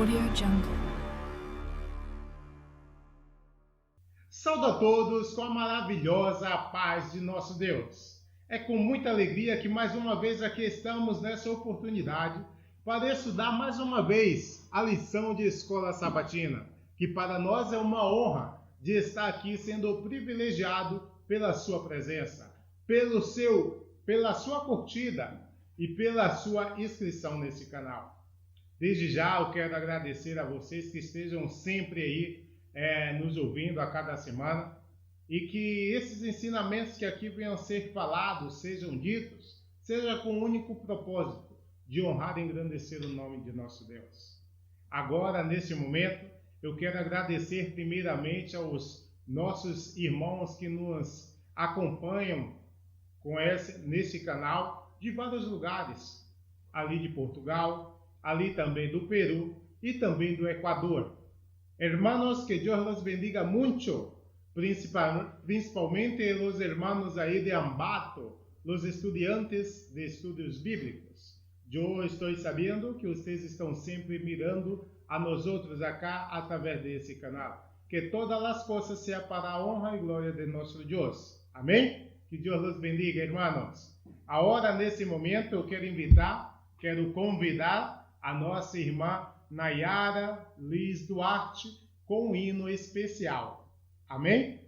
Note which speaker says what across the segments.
Speaker 1: AudioJungle.
Speaker 2: Saúdo a todos com a maravilhosa paz de nosso Deus. É com muita alegria que mais uma vez aqui estamos nessa oportunidade para estudar mais uma vez a lição de Escola Sabatina, que para nós é uma honra de estar aqui sendo privilegiado pela sua presença, pela sua curtida e pela sua inscrição nesse canal. Desde já eu quero agradecer a vocês que estejam sempre aí nos ouvindo a cada semana e que esses ensinamentos que aqui venham ser falados, sejam ditos, seja com o único propósito de honrar e engrandecer o nome de nosso Deus. Agora, nesse momento, eu quero agradecer primeiramente aos nossos irmãos que nos acompanham nesse canal de vários lugares, ali de Portugal, ali também do Peru e também do Equador. Hermanos, que Dios los bendiga mucho, principalmente los hermanos ahí de Ambato, los estudiantes de estudios bíblicos. Eu estou sabendo que vocês estão sempre mirando a nós outros acá através desse canal. Que todas as coisas sejam para a honra e glória de nosso Deus. Amém? Que Deus los bendiga, hermanos. Agora, nesse momento, eu quero convidar a nossa irmã Nayara Liz Duarte com um hino especial. Amém?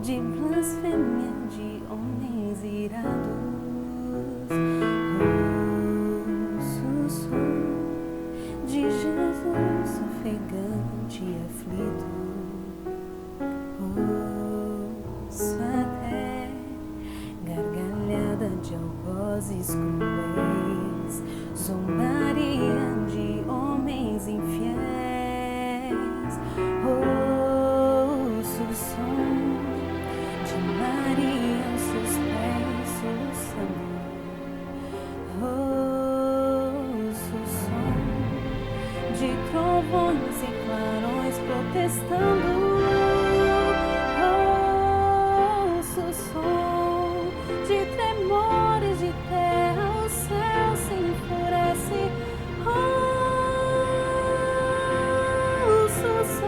Speaker 3: De blasfêmia de homens irados, ouço o som de Jesus ofegante e aflito, ouço até gargalhada de algozes cruéis, zombaria de homens infiéis, ouço o som Maria aos seus pés soluçando, ouço o som de trovões e clarões protestando, ouço o som de tremores de terra, o céu se enfurece, ouço o som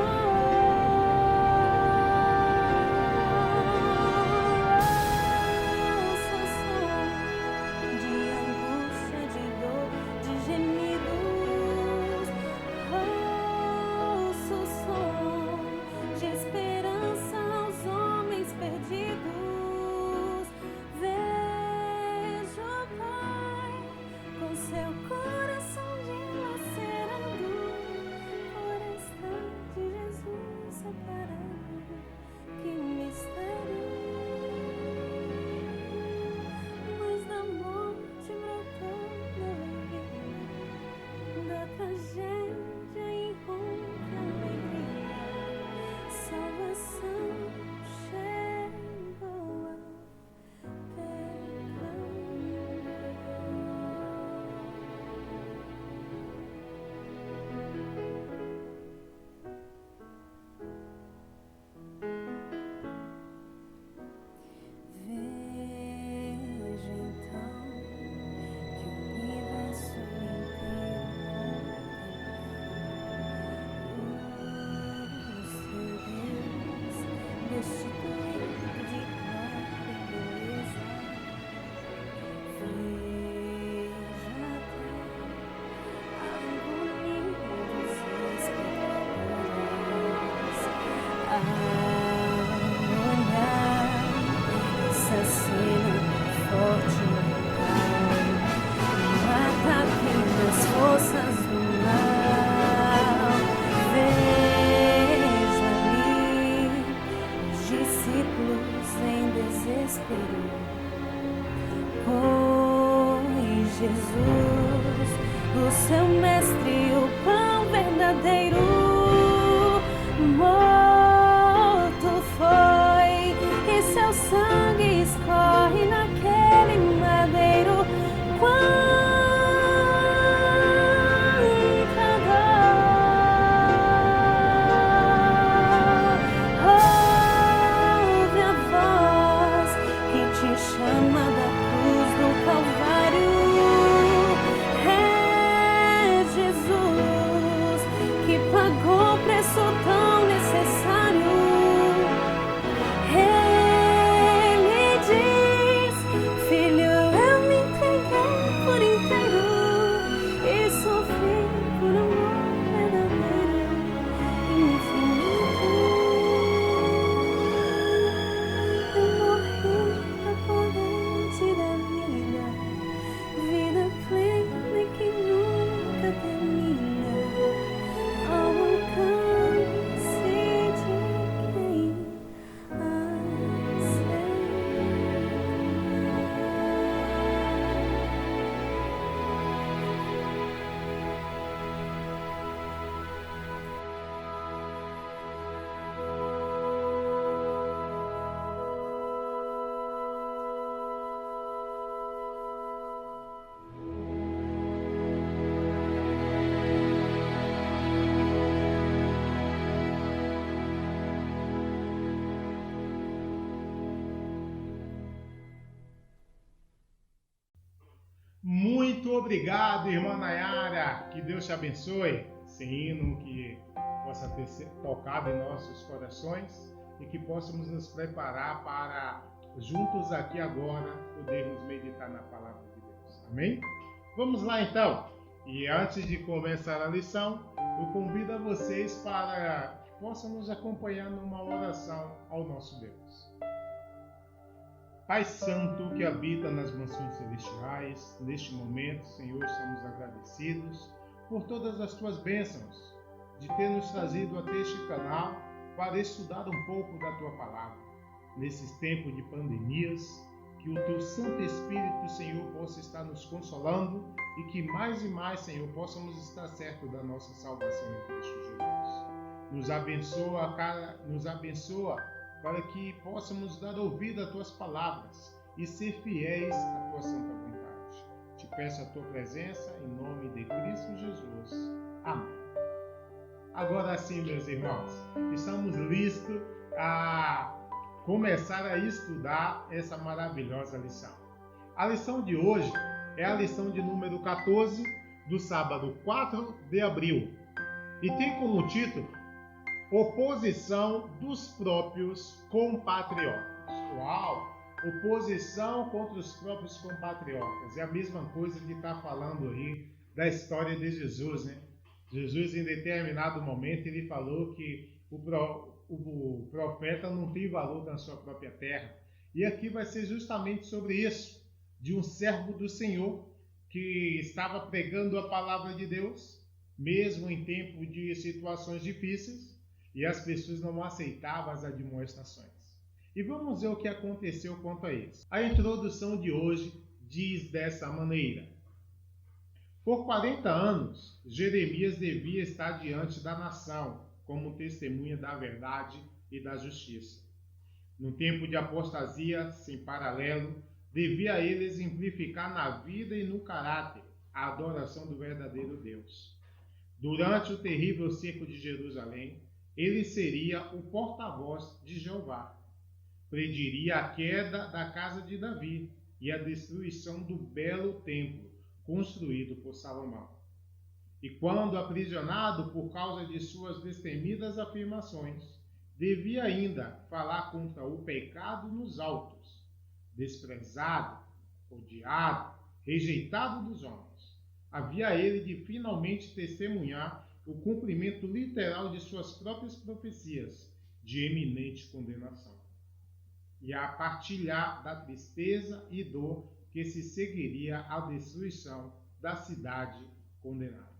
Speaker 4: Jesus, o seu mestre, o pão verdadeiro.
Speaker 2: obrigado, irmã Nayara. Que Deus te abençoe. Esse hino que possa ter tocado em nossos corações e que possamos nos preparar para, juntos aqui agora, podermos meditar na palavra de Deus. Amém? Vamos lá então. E antes de começar a lição, eu convido a vocês para que possam nos acompanhar numa oração ao nosso Deus. Pai Santo que habita nas mansões celestiais, neste momento, Senhor, somos agradecidos por todas as tuas bênçãos, de ter nos trazido até este canal para estudar um pouco da tua palavra. Nesses tempos de pandemias, que o teu Santo Espírito, Senhor, possa estar nos consolando e que mais e mais, Senhor, possamos estar certos da nossa salvação em Cristo Jesus. Nos abençoa para que possamos dar ouvido às tuas palavras e ser fiéis à tua santa vontade. Te peço a tua presença em nome de Cristo Jesus. Amém. Agora sim, meus irmãos, estamos listos a começar a estudar essa maravilhosa lição. A lição de hoje é a lição de número 14, do sábado 4 de abril, e tem como título Oposição dos próprios compatriotas. Uau! Oposição contra os próprios compatriotas. É a mesma coisa que está falando aí da história de Jesus, né? Jesus, em determinado momento, ele falou que o profeta não tem valor na sua própria terra. E aqui vai ser justamente sobre isso, de um servo do Senhor que estava pregando a palavra de Deus, mesmo em tempo de situações difíceis, e as pessoas não aceitavam as admoestações. E vamos ver o que aconteceu quanto a isso. A introdução de hoje diz dessa maneira: por 40 anos, Jeremias devia estar diante da nação, como testemunha da verdade e da justiça. No tempo de apostasia sem paralelo, devia ele exemplificar na vida e no caráter a adoração do verdadeiro Deus. Durante o terrível cerco de Jerusalém, ele seria o porta-voz de Jeová. Prediria a queda da casa de Davi e a destruição do belo templo construído por Salomão. E quando aprisionado por causa de suas destemidas afirmações, devia ainda falar contra o pecado nos altos, desprezado, odiado, rejeitado dos homens. Havia ele de finalmente testemunhar o cumprimento literal de suas próprias profecias de eminente condenação, e a partilhar da tristeza e dor que se seguiria à destruição da cidade condenada.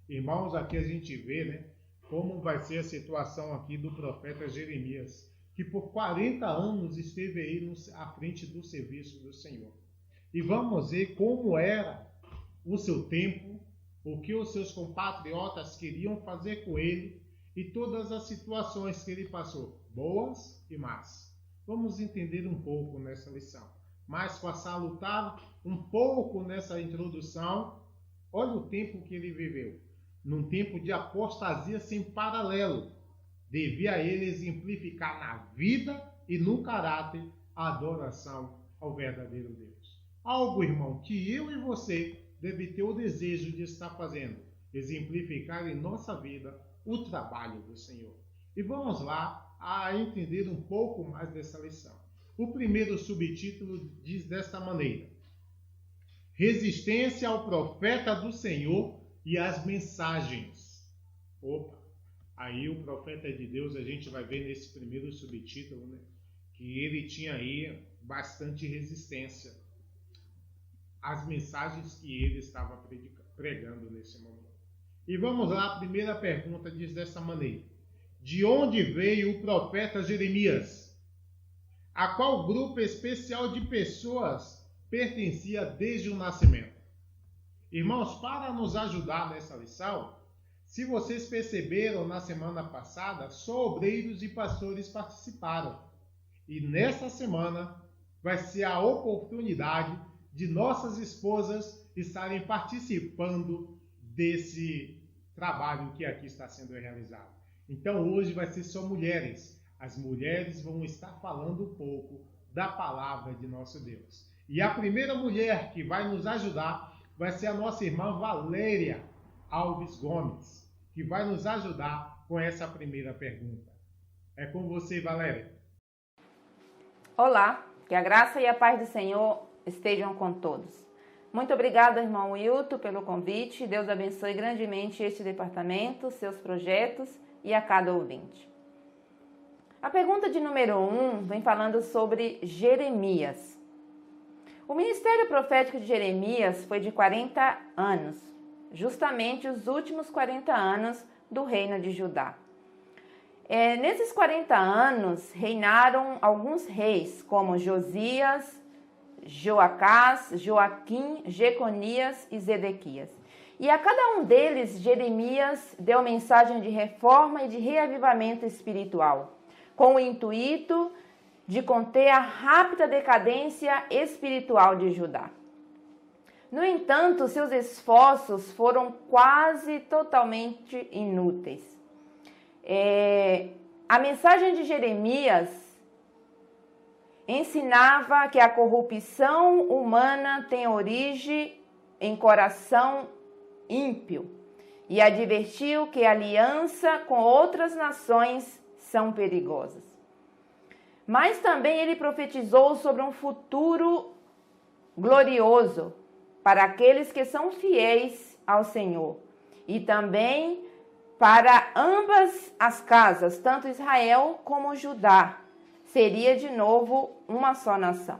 Speaker 2: Irmãos, aqui a gente vê, né, como vai ser a situação aqui do profeta Jeremias, que por 40 anos esteve aí à frente do serviço do Senhor. E vamos ver como era o seu tempo, o que os seus compatriotas queriam fazer com ele e todas as situações que ele passou, boas e más. Vamos entender um pouco nessa lição. Mas para salutar um pouco nessa introdução, olha o tempo que ele viveu. Num tempo de apostasia sem paralelo, devia ele exemplificar na vida e no caráter a adoração ao verdadeiro Deus. Algo, irmão, que eu e você deve ter o desejo de estar fazendo, exemplificar em nossa vida o trabalho do Senhor. E vamos lá a entender um pouco mais dessa lição. O primeiro subtítulo diz desta maneira: resistência ao profeta do Senhor e às mensagens. Opa, aí o profeta de Deus, a gente vai ver nesse primeiro subtítulo, né, que ele tinha aí bastante resistência às mensagens que ele estava pregando nesse momento. E vamos lá, a primeira pergunta diz dessa maneira: de onde veio o profeta Jeremias? A qual grupo especial de pessoas pertencia desde o nascimento? Irmãos, para nos ajudar nessa lição, se vocês perceberam na semana passada, só obreiros e pastores participaram. E nesta semana vai ser a oportunidade de nossas esposas estarem participando desse trabalho que aqui está sendo realizado. Então hoje vai ser só mulheres. As mulheres vão estar falando um pouco da palavra de nosso Deus. E a primeira mulher que vai nos ajudar vai ser a nossa irmã Valéria Alves Gomes, que vai nos ajudar com essa primeira pergunta. É com você, Valéria.
Speaker 1: Olá, que a graça e a paz do Senhor estejam com todos. Muito obrigada, irmão Wilton, pelo convite. Deus abençoe grandemente este departamento, seus projetos e a cada ouvinte. A pergunta de número 1 vem falando sobre Jeremias. O ministério profético de Jeremias foi de 40 anos, justamente os últimos 40 anos do reino de Judá. Nesses 40 anos reinaram alguns reis, como Josias, Joacás, Joaquim, Jeconias e Zedequias. E a cada um deles, Jeremias deu mensagem de reforma e de reavivamento espiritual, com o intuito de conter a rápida decadência espiritual de Judá. No entanto, seus esforços foram quase totalmente inúteis. A mensagem de Jeremias ensinava que a corrupção humana tem origem em coração ímpio e advertiu que a aliança com outras nações são perigosas. Mas também ele profetizou sobre um futuro glorioso para aqueles que são fiéis ao Senhor e também para ambas as casas, tanto Israel como Judá. Seria de novo uma só nação.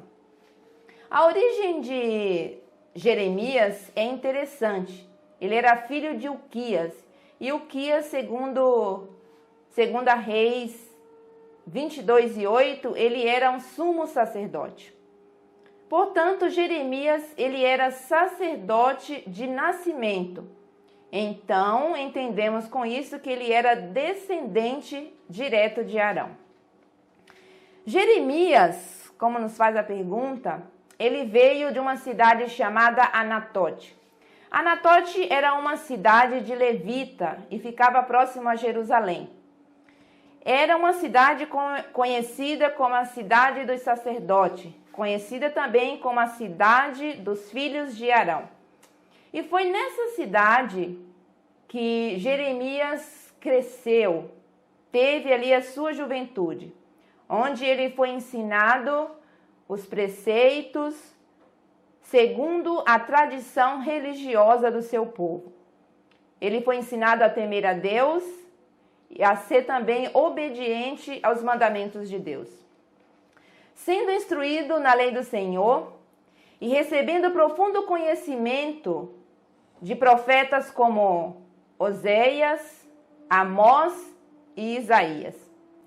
Speaker 1: A origem de Jeremias é interessante. Ele era filho de Uquias. E Uquias, segundo Reis 22:8, ele era um sumo sacerdote. Portanto, Jeremias, ele era sacerdote de nascimento. Então, entendemos com isso que ele era descendente direto de Arão. Jeremias, como nos faz a pergunta, ele veio de uma cidade chamada Anatote. Anatote era uma cidade de levita e ficava próximo a Jerusalém. Era uma cidade conhecida como a cidade dos sacerdotes, conhecida também como a cidade dos filhos de Arão. E foi nessa cidade que Jeremias cresceu, teve ali a sua juventude, onde ele foi ensinado os preceitos segundo a tradição religiosa do seu povo. Ele foi ensinado a temer a Deus e a ser também obediente aos mandamentos de Deus. Sendo instruído na lei do Senhor e recebendo profundo conhecimento de profetas como Oséias, Amós e Isaías.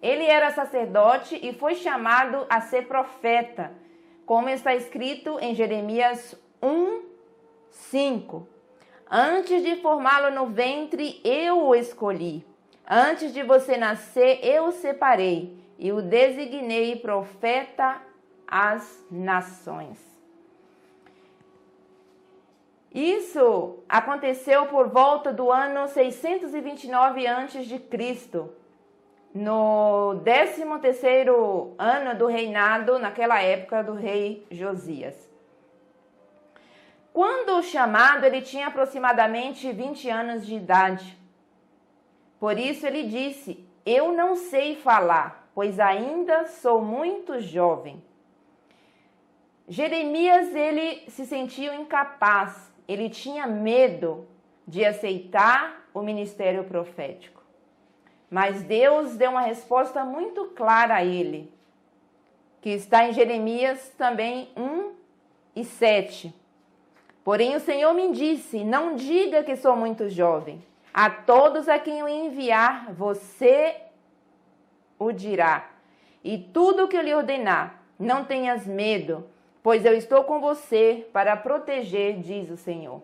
Speaker 1: Ele era sacerdote e foi chamado a ser profeta, como está escrito em Jeremias 1:5. Antes de formá-lo no ventre, eu o escolhi. Antes de você nascer, eu o separei e o designei profeta às nações. Isso aconteceu por volta do ano 629 a.C., no 13º ano do reinado, naquela época, do rei Josias. Quando chamado, ele tinha aproximadamente 20 anos de idade. Por isso ele disse: eu não sei falar, pois ainda sou muito jovem. Jeremias, ele se sentiu incapaz, ele tinha medo de aceitar o ministério profético. Mas Deus deu uma resposta muito clara a ele, que está em Jeremias também 1:7. Porém o Senhor me disse: não diga que sou muito jovem. A todos a quem eu enviar, você o dirá. E tudo o que eu lhe ordenar, não tenhas medo, pois eu estou com você para proteger, diz o Senhor.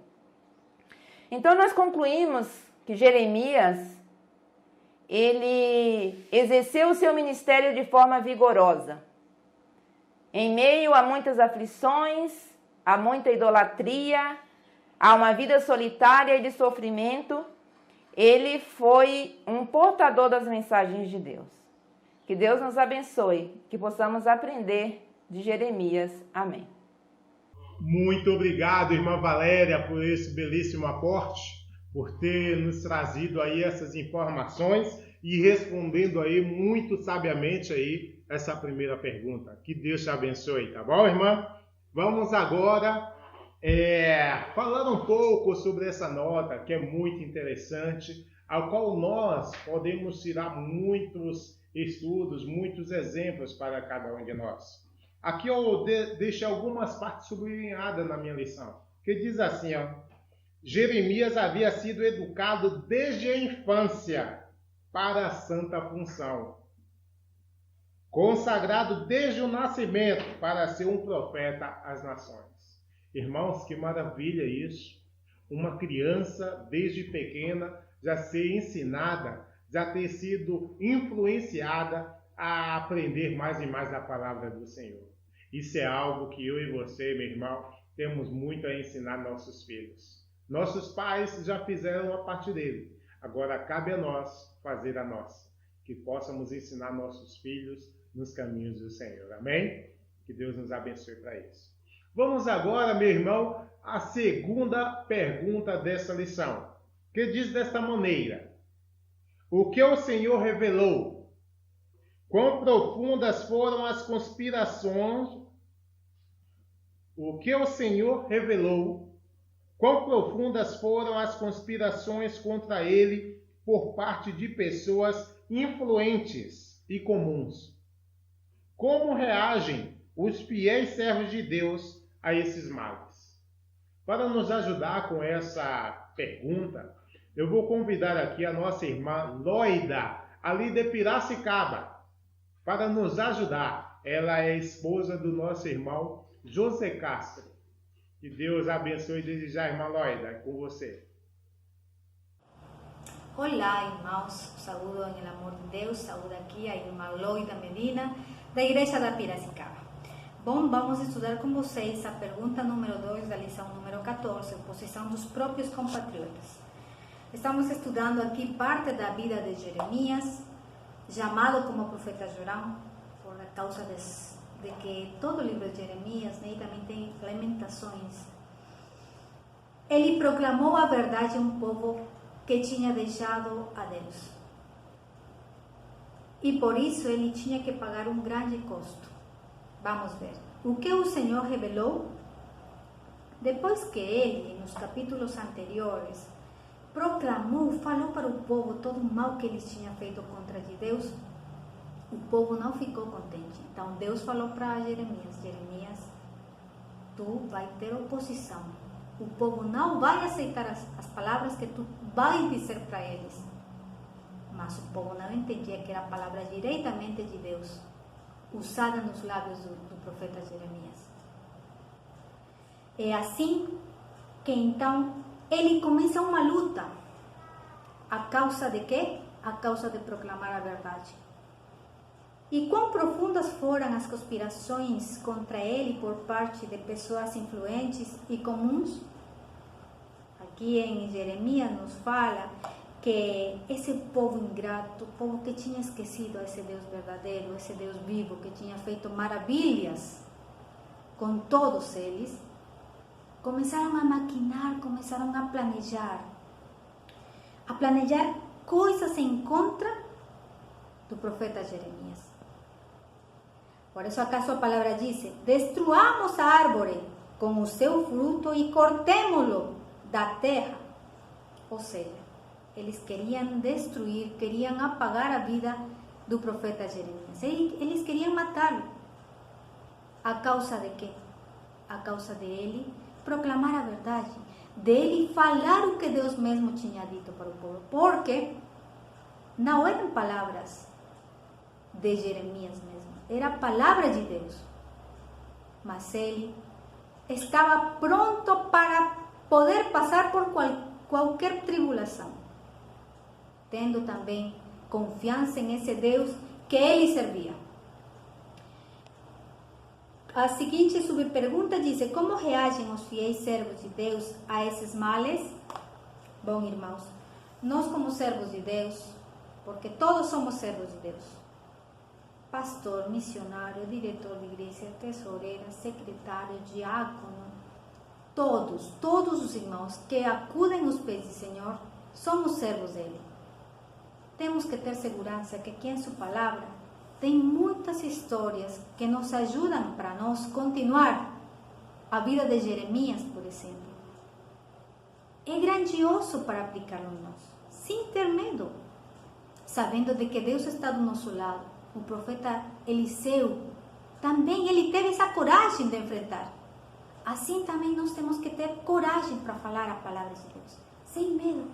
Speaker 1: Então nós concluímos que Jeremias, ele exerceu o seu ministério de forma vigorosa. Em meio a muitas aflições, a muita idolatria, a uma vida solitária e de sofrimento, ele foi um portador das mensagens de Deus. Que Deus nos abençoe, que possamos aprender de Jeremias. Amém.
Speaker 2: Muito obrigado, irmã Valéria, por esse belíssimo aporte, por ter nos trazido aí essas informações e respondendo aí muito sabiamente aí essa primeira pergunta. Que Deus te abençoe, tá bom, irmã? Vamos agora falar um pouco sobre essa nota, que é muito interessante, ao qual nós podemos tirar muitos estudos, muitos exemplos para cada um de nós. Aqui eu deixei algumas partes sublinhadas na minha lição, que diz assim, ó: Jeremias havia sido educado desde a infância para a santa função, consagrado desde o nascimento para ser um profeta às nações. Irmãos, que maravilha isso! Uma criança, desde pequena, já ser ensinada, já ter sido influenciada a aprender mais e mais a palavra do Senhor. Isso é algo que eu e você, meu irmão, temos muito a ensinar nossos filhos. Nossos pais já fizeram a parte dele. Agora cabe a nós fazer a nossa. Que possamos ensinar nossos filhos nos caminhos do Senhor. Amém? Que Deus nos abençoe para isso. Vamos agora, meu irmão, à segunda pergunta dessa lição, que diz desta maneira: o que o Senhor revelou? Quão profundas foram as conspirações? O que o Senhor revelou? Quão profundas foram as conspirações contra ele por parte de pessoas influentes e comuns? Como reagem os fiéis servos de Deus a esses males? Para nos ajudar com essa pergunta, eu vou convidar aqui a nossa irmã Loida, ali de Piracicaba, para nos ajudar. Ela é esposa do nosso irmão José Castro. Que Deus abençoe desde já, irmã Loida, é com você.
Speaker 4: Olá, irmãos, saúdo em amor de Deus, saúdo aqui a irmã Loida Medina, da Igreja da Piracicaba. Bom, vamos estudar com vocês a pergunta número 2 da lição número 14, oposição dos próprios compatriotas. Estamos estudando aqui parte da vida de Jeremias, chamado como profeta Jorão, por causa de que todo o livro de Jeremias, né, também tem lamentações. Ele proclamou a verdade a um povo que tinha deixado a Deus. E por isso ele tinha que pagar um grande custo. Vamos ver. O que o Senhor revelou? Depois que ele, nos capítulos anteriores, proclamou, falou para o povo todo o mal que eles tinham feito contra de Deus, o povo não ficou contente. Então Deus falou para Jeremias: Jeremias, tu vai ter oposição. O povo não vai aceitar as palavras que tu vai dizer para eles. Mas o povo não entendia que era a palavra diretamente de Deus, usada nos lábios do profeta Jeremias. É assim que então ele começa uma luta. A causa de quê? A causa de proclamar a verdade. E quão profundas foram as conspirações contra ele por parte de pessoas influentes e comuns? Aqui em Jeremias nos fala que esse povo ingrato, o povo que tinha esquecido a esse Deus verdadeiro, esse Deus vivo, que tinha feito maravilhas com todos eles, começaram a maquinar, começaram a planejar coisas em contra do profeta Jeremias. Por isso acaso a palavra diz: destruamos a árvore com o seu fruto e cortémos-lo da terra. Ou seja, eles queriam destruir, queriam apagar a vida do profeta Jeremias. Eles queriam matá-lo. A causa de quê? A causa de ele proclamar a verdade, dele falar o que Deus mesmo tinha dito para o povo. Porque não eram palavras de Jeremias mesmo, era a palavra de Deus. Mas ele estava pronto para poder passar por qualquer tribulação, tendo também confiança em esse Deus que ele servia. A seguinte subpergunta diz: como reagem os fiéis servos de Deus a esses males? Bom, irmãos, nós como servos de Deus, porque todos somos servos de Deus, pastor, missionário, diretor de igreja, tesoureira, secretário, diácono, todos os irmãos que acudem aos pés do Senhor, somos servos dele. Temos que ter segurança que aqui em sua palavra tem muitas histórias que nos ajudam para nós continuar a vida de Jeremias, por exemplo. É grandioso para aplicá-lo em nós, sem ter medo, sabendo de que Deus está do nosso lado. O profeta Eliseu também ele teve essa coragem de enfrentar. Assim também nós temos que ter coragem para falar a palavra de Deus, sem medo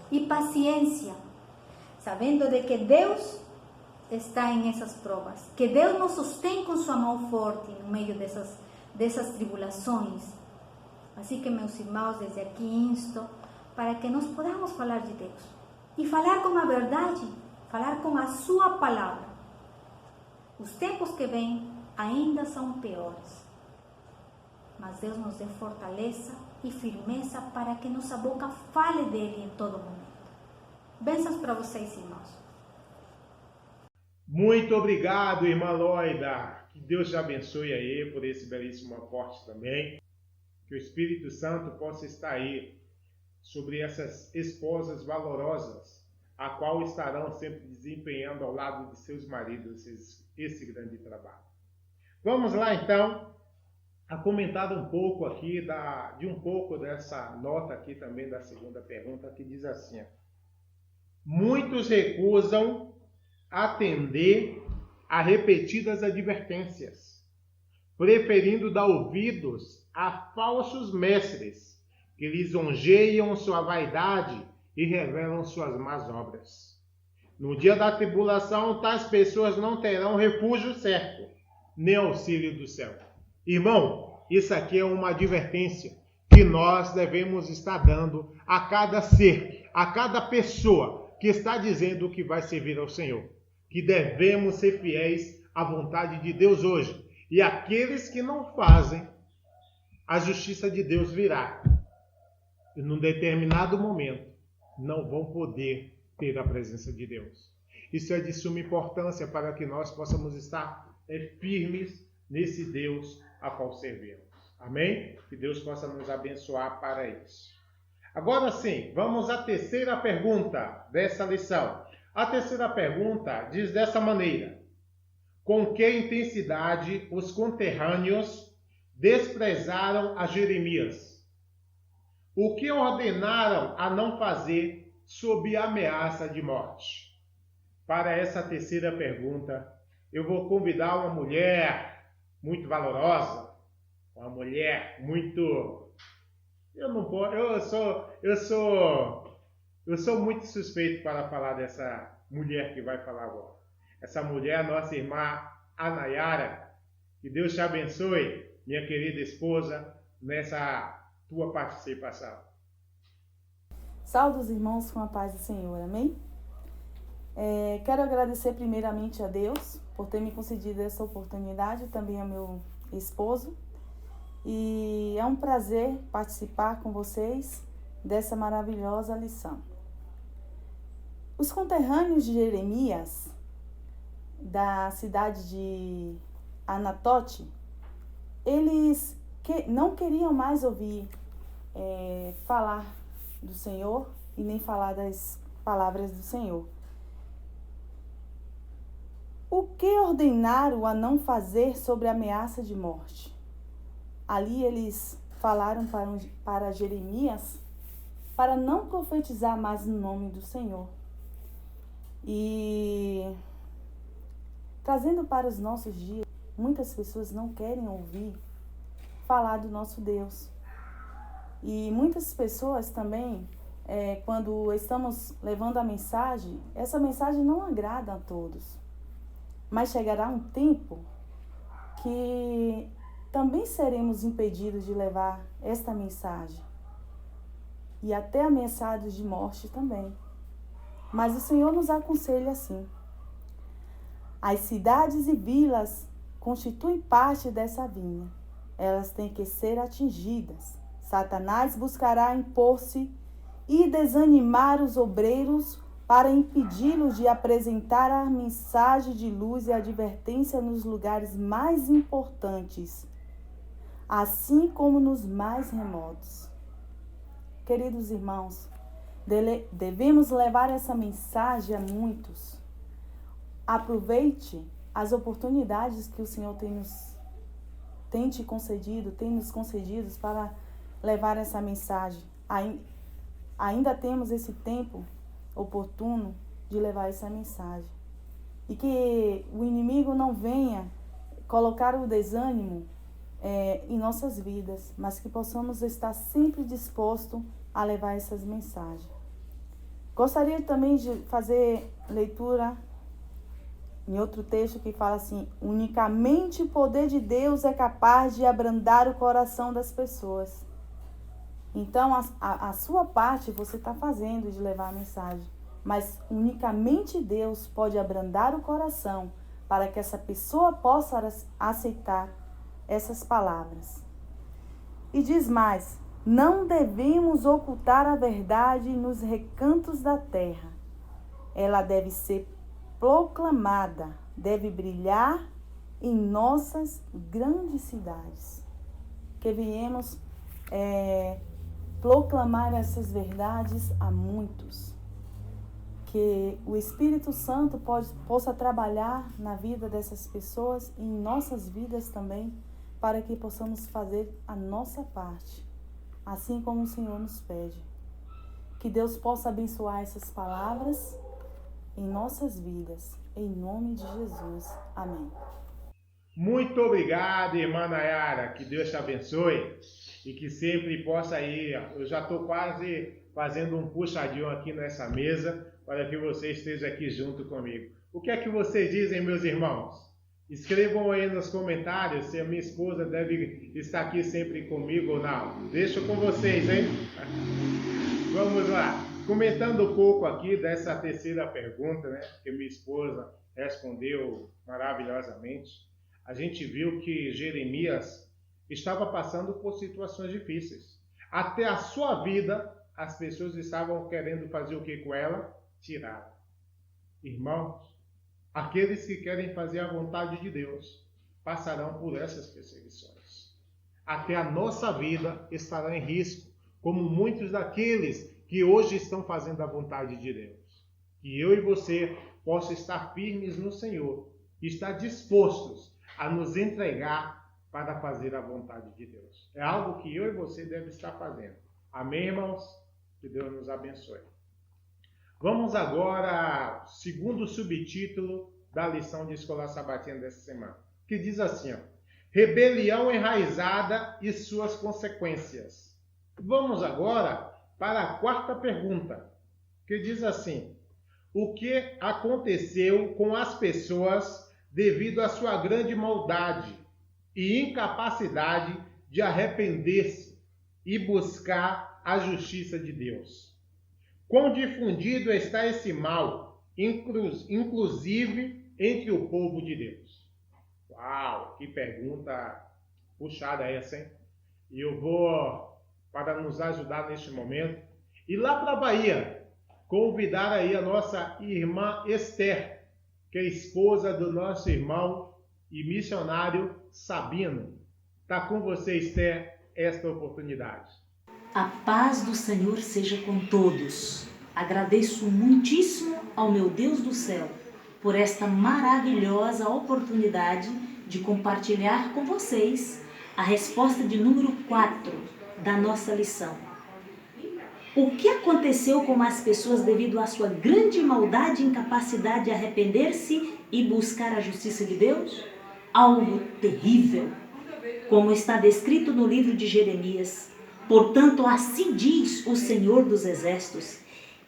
Speaker 4: e paciência, sabendo de que Deus está em essas provas, que Deus nos sustém com sua mão forte no meio dessas tribulações. Assim que, meus irmãos, desde aqui insto para que nós podamos falar de Deus e falar com a verdade, falar com a sua palavra. Os tempos que vêm ainda são piores, mas Deus nos dê fortaleza e firmeza para que nossa boca fale dele em todo momento. Bênçãos para vocês, irmãos.
Speaker 2: Muito obrigado, irmã Loida. Que Deus te abençoe aí por esse belíssimo aporte também. Que o Espírito Santo possa estar aí sobre essas esposas valorosas, a qual estarão sempre desempenhando ao lado de seus maridos esse grande trabalho. Vamos lá, então, a comentar um pouco aqui de um pouco dessa nota aqui também da segunda pergunta, que diz assim: muitos recusam atender a repetidas advertências, preferindo dar ouvidos a falsos mestres que lisonjeiam sua vaidade e revelam suas más obras. No dia da tribulação, tais pessoas não terão refúgio certo, nem auxílio do céu. Irmão, isso aqui é uma advertência que nós devemos estar dando a cada ser, a cada pessoa que está dizendo que vai servir ao Senhor, que devemos ser fiéis à vontade de Deus hoje. E aqueles que não fazem, a justiça de Deus virá. E num determinado momento, não vão poder ter a presença de Deus. Isso é de suma importância para que nós possamos estar firmes nesse Deus a qual servimos. Amém? Que Deus possa nos abençoar para isso. Agora sim, vamos à terceira pergunta dessa lição. A terceira pergunta diz dessa maneira: com que intensidade os conterrâneos desprezaram a Jeremias? O que ordenaram a não fazer sob ameaça de morte? Para essa terceira pergunta, eu vou convidar uma mulher muito valorosa, uma mulher muito... Eu sou muito suspeito para falar dessa mulher que vai falar agora. Essa mulher, nossa irmã Anayara. Que Deus te abençoe, minha querida esposa, nessa tua participação.
Speaker 3: Saúde os irmãos com a paz do Senhor, amém? Quero agradecer primeiramente a Deus por ter me concedido essa oportunidade, também ao meu esposo. E é um prazer participar com vocês dessa maravilhosa lição. Os conterrâneos de Jeremias, da cidade de Anatote, eles não queriam mais ouvir falar do Senhor e nem falar das palavras do Senhor. O que ordenaram a não fazer sobre a ameaça de morte? Ali eles falaram para Jeremias para não profetizar mais no nome do Senhor. E trazendo para os nossos dias, muitas pessoas não querem ouvir falar do nosso Deus. E muitas pessoas também, quando estamos levando a mensagem, essa mensagem não agrada a todos. Mas chegará um tempo que também seremos impedidos de levar esta mensagem. E até ameaçados de morte também. Mas o Senhor nos aconselha assim: as cidades e vilas constituem parte dessa vinha. Elas têm que ser atingidas. Satanás buscará impor-se e desanimar os obreiros para impedi-los de apresentar a mensagem de luz e advertência nos lugares mais importantes. assim como nos mais remotos. Queridos irmãos, devemos levar essa mensagem a muitos. Aproveite as oportunidades que o Senhor tem nos concedido para levar essa mensagem. Ainda temos esse tempo oportuno de levar essa mensagem. E que o inimigo não venha colocar o desânimo em nossas vidas, mas que possamos estar sempre dispostos a levar essas mensagens. Gostaria também de fazer leitura em outro texto que fala assim: unicamente o poder de Deus é capaz de abrandar o coração das pessoas. Então, a sua parte você está fazendo de levar a mensagem, mas unicamente Deus pode abrandar o coração para que essa pessoa possa aceitar essas palavras. E diz mais: não devemos ocultar a verdade nos recantos da terra. Ela deve ser proclamada, deve brilhar em nossas grandes cidades. Que viemos proclamar essas verdades a muitos. Que o Espírito Santo possa trabalhar na vida dessas pessoas e em nossas vidas também, para que possamos fazer a nossa parte, assim como o Senhor nos pede. Que Deus possa abençoar essas palavras em nossas vidas, em nome de Jesus. Amém.
Speaker 2: Muito obrigado, irmã Nayara. Que Deus te abençoe e que sempre possa ir. Eu já estou quase fazendo um puxadinho aqui nessa mesa para que você esteja aqui junto comigo. O que é que vocês dizem, meus irmãos? Escrevam aí nos comentários se a minha esposa deve estar aqui sempre comigo ou não. Deixo com vocês, hein? Vamos lá. Comentando um pouco aqui dessa terceira pergunta, né, que minha esposa respondeu maravilhosamente. A gente viu que Jeremias estava passando por situações difíceis. Até a sua vida, as pessoas estavam querendo fazer o que com ela? Tirar. Irmãos, aqueles que querem fazer a vontade de Deus passarão por essas perseguições. Até a nossa vida estará em risco, como muitos daqueles que hoje estão fazendo a vontade de Deus. Que eu e você possam estar firmes no Senhor e estar dispostos a nos entregar para fazer a vontade de Deus. É algo que eu e você devem estar fazendo. Amém, irmãos? Que Deus nos abençoe. Vamos agora ao segundo subtítulo da lição de Escola Sabatina dessa semana, que diz assim, ó: rebelião enraizada e suas consequências. Vamos agora para a quarta pergunta, que diz assim: o que aconteceu com as pessoas devido à sua grande maldade e incapacidade de arrepender-se e buscar a justiça de Deus? Quão difundido está esse mal, inclusive entre o povo de Deus? Uau, que pergunta puxada essa, hein? E eu vou, para nos ajudar neste momento, ir lá para a Bahia, convidar aí a nossa irmã Esther, que é esposa do nosso irmão e missionário Sabino. Está com você, Esther, esta oportunidade.
Speaker 5: A paz do Senhor seja com todos. Agradeço muitíssimo ao meu Deus do céu por esta maravilhosa oportunidade de compartilhar com vocês a resposta de número 4 da nossa lição. O que aconteceu com as pessoas devido à sua grande maldade e incapacidade de arrepender-se e buscar a justiça de Deus? Algo terrível, como está descrito no livro de Jeremias. Portanto, assim diz o Senhor dos Exércitos: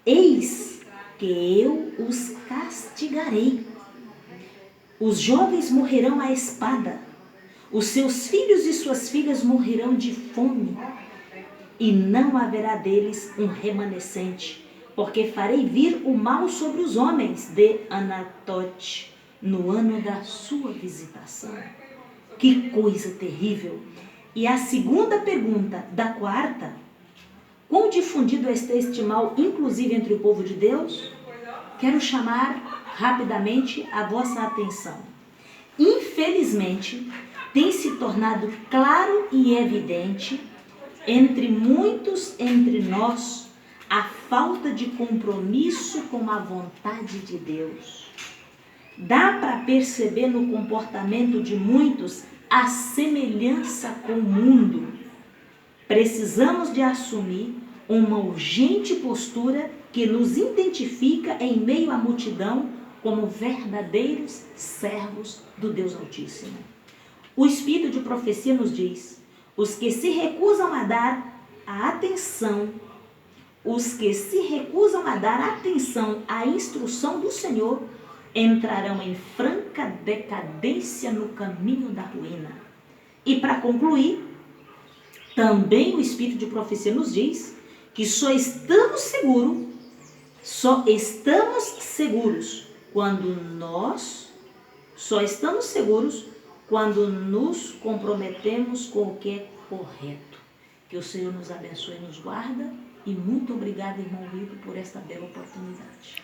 Speaker 5: eis que eu os castigarei. Os jovens morrerão à espada, os seus filhos e suas filhas morrerão de fome, e não haverá deles um remanescente, porque farei vir o mal sobre os homens de Anatote, no ano da sua visitação. Que coisa terrível! E a segunda pergunta da quarta: quão difundido está este mal, inclusive entre o povo de Deus? Quero chamar rapidamente a vossa atenção. Infelizmente, tem se tornado claro e evidente entre muitos entre nós a falta de compromisso com a vontade de Deus. Dá para perceber no comportamento de muitos a semelhança com o mundo. Precisamos de assumir uma urgente postura que nos identifica em meio à multidão como verdadeiros servos do Deus Altíssimo. O Espírito de profecia nos diz: os que se recusam a dar a atenção, à instrução do Senhor, entrarão em franca decadência no caminho da ruína. E para concluir, também o Espírito de profecia nos diz que só estamos seguros quando nos comprometemos com o que é correto. Que o Senhor nos abençoe e nos guarda. E muito obrigada, irmão Rito, por esta bela oportunidade.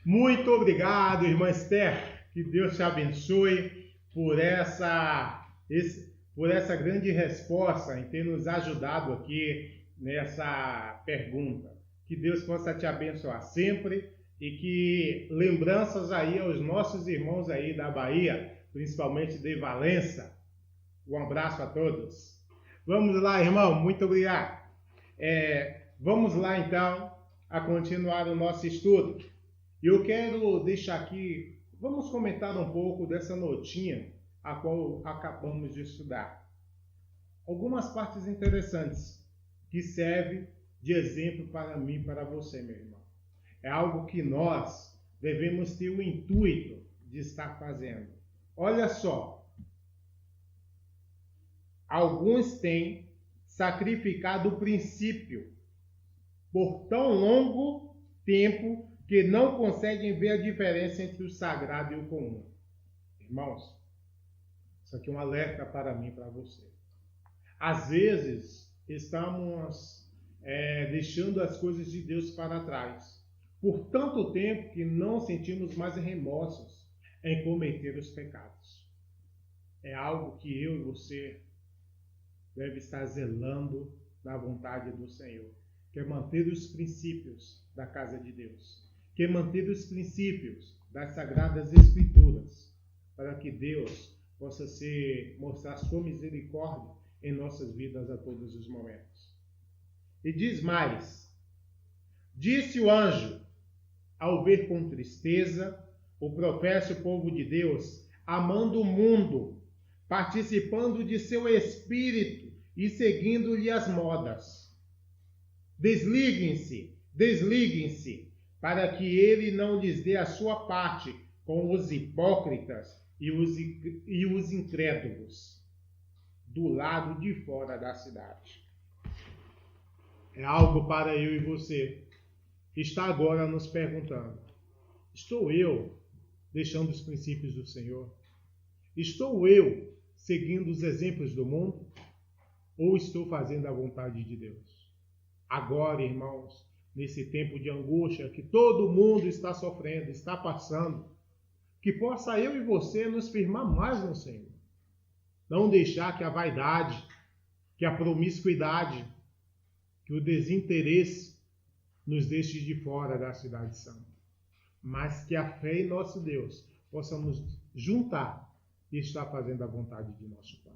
Speaker 2: Muito obrigado, irmã Esther. Que Deus te abençoe por essa grande resposta em ter nos ajudado aqui nessa pergunta. Que Deus possa te abençoar sempre e que lembranças aí aos nossos irmãos aí da Bahia, principalmente de Valença. Um abraço a todos. Vamos lá, irmão. Muito obrigado. Vamos lá, então, a continuar o nosso estudo. Eu quero deixar aqui, vamos comentar um pouco dessa notinha a qual acabamos de estudar. Algumas partes interessantes que servem de exemplo para mim e para você, meu irmão. É algo que nós devemos ter o intuito de estar fazendo. Olha só, alguns têm sacrificado o princípio por tão longo tempo que não conseguem ver a diferença entre o sagrado e o comum. Irmãos, isso aqui é um alerta para mim e para você. Às vezes, estamos deixando as coisas de Deus para trás por tanto tempo que não sentimos mais remorsos em cometer os pecados. É algo que eu e você deve estar zelando na vontade do Senhor, que é manter os princípios da casa de Deus, que é manter os princípios das Sagradas Escrituras, para que Deus possa mostrar sua misericórdia em nossas vidas a todos os momentos. E diz mais: disse o anjo, ao ver com tristeza o professo povo de Deus, amando o mundo, participando de seu espírito e seguindo-lhe as modas. Desliguem-se, para que ele não lhes dê a sua parte com os hipócritas e os incrédulos, do lado de fora da cidade. É algo para eu e você que está agora nos perguntando: estou eu deixando os princípios do Senhor? Estou eu seguindo os exemplos do mundo? Ou estou fazendo a vontade de Deus? Agora, irmãos, nesse tempo de angústia que todo mundo está sofrendo, está passando, que possa eu e você nos firmar mais no Senhor. Não deixar que a vaidade, que a promiscuidade, que o desinteresse nos deixe de fora da cidade santa. Mas que a fé em nosso Deus possa nos juntar e estar fazendo a vontade de nosso Pai.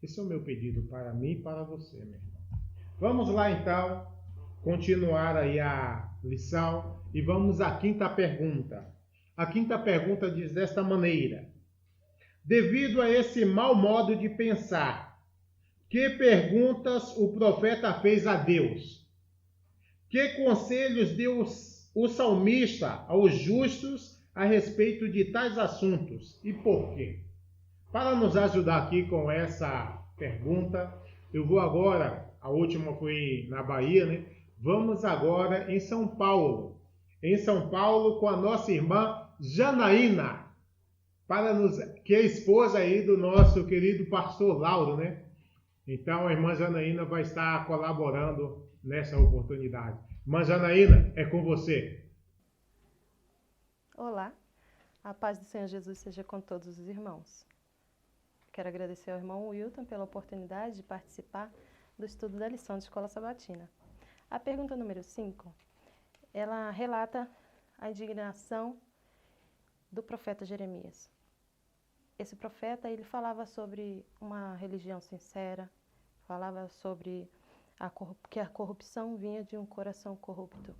Speaker 2: Esse é o meu pedido para mim e para você, meu irmão. Vamos lá, então, continuar aí a lição e vamos à quinta pergunta. A quinta pergunta diz desta maneira: devido a esse mau modo de pensar, que perguntas o profeta fez a Deus? Que conselhos deu o salmista aos justos a respeito de tais assuntos e por quê? Para nos ajudar aqui com essa pergunta, eu vou agora, a última foi na Bahia, né? Vamos agora em São Paulo. Em São Paulo com a nossa irmã Janaína, que é esposa aí do nosso querido pastor Lauro, né? Então a irmã Janaína vai estar colaborando nessa oportunidade. Irmã Janaína, é com você.
Speaker 6: Olá, a paz do Senhor Jesus seja com todos os irmãos. Quero agradecer ao irmão Wilton pela oportunidade de participar do estudo da lição de Escola Sabatina. A pergunta número 5, ela relata a indignação do profeta Jeremias. Esse profeta, ele falava sobre uma religião sincera, falava sobre que a corrupção vinha de um coração corrupto.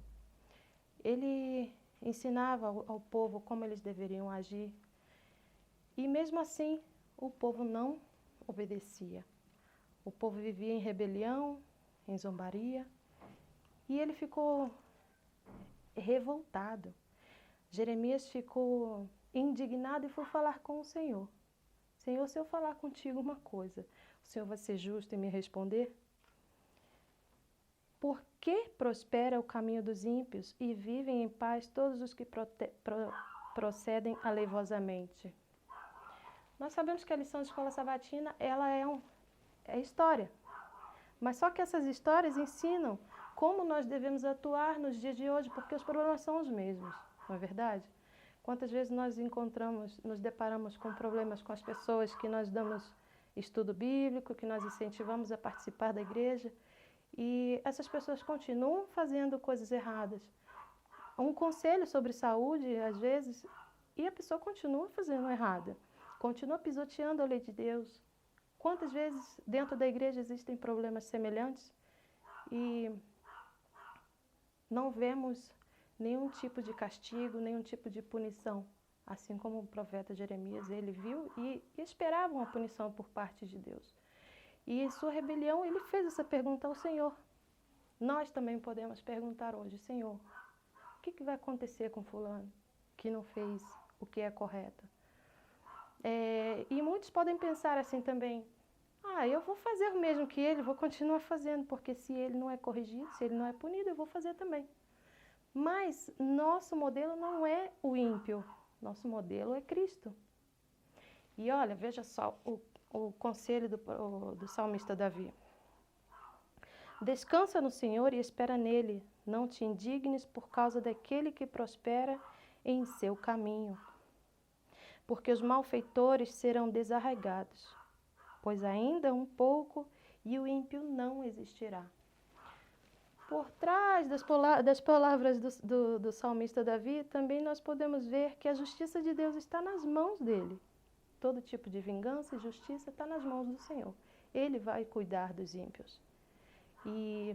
Speaker 6: Ele ensinava ao povo como eles deveriam agir e mesmo assim o povo não obedecia. O povo vivia em rebelião, em zombaria e ele ficou revoltado. Jeremias ficou indignado e foi falar com o Senhor. Senhor, se eu falar contigo uma coisa, o Senhor vai ser justo em me responder? Por que prospera o caminho dos ímpios e vivem em paz todos os que procedem alevosamente? Nós sabemos que a lição de Escola Sabatina, ela é história. Mas só que essas histórias ensinam como nós devemos atuar nos dias de hoje, porque os problemas são os mesmos, não é verdade? Quantas vezes nós nos deparamos com problemas com as pessoas que nós damos estudo bíblico, que nós incentivamos a participar da igreja, e essas pessoas continuam fazendo coisas erradas. Um conselho sobre saúde, às vezes, e a pessoa continua fazendo errado, continua pisoteando a lei de Deus. Quantas vezes dentro da igreja existem problemas semelhantes e não vemos nenhum tipo de castigo, nenhum tipo de punição. Assim como o profeta Jeremias, ele viu e esperava uma punição por parte de Deus. E em sua rebelião, ele fez essa pergunta ao Senhor. Nós também podemos perguntar hoje, Senhor, o que vai acontecer com fulano que não fez o que é correto? E muitos podem pensar assim também, eu vou fazer o mesmo que ele, vou continuar fazendo, porque se ele não é corrigido, se ele não é punido, eu vou fazer também. Mas nosso modelo não é o ímpio, nosso modelo é Cristo. E olha, veja só o conselho do salmista Davi. Descansa no Senhor e espera nele, não te indignes por causa daquele que prospera em seu caminho. Porque os malfeitores serão desarraigados, pois ainda um pouco e o ímpio não existirá. Por trás das palavras do salmista Davi, também nós podemos ver que a justiça de Deus está nas mãos dele. Todo tipo de vingança e justiça está nas mãos do Senhor. Ele vai cuidar dos ímpios. E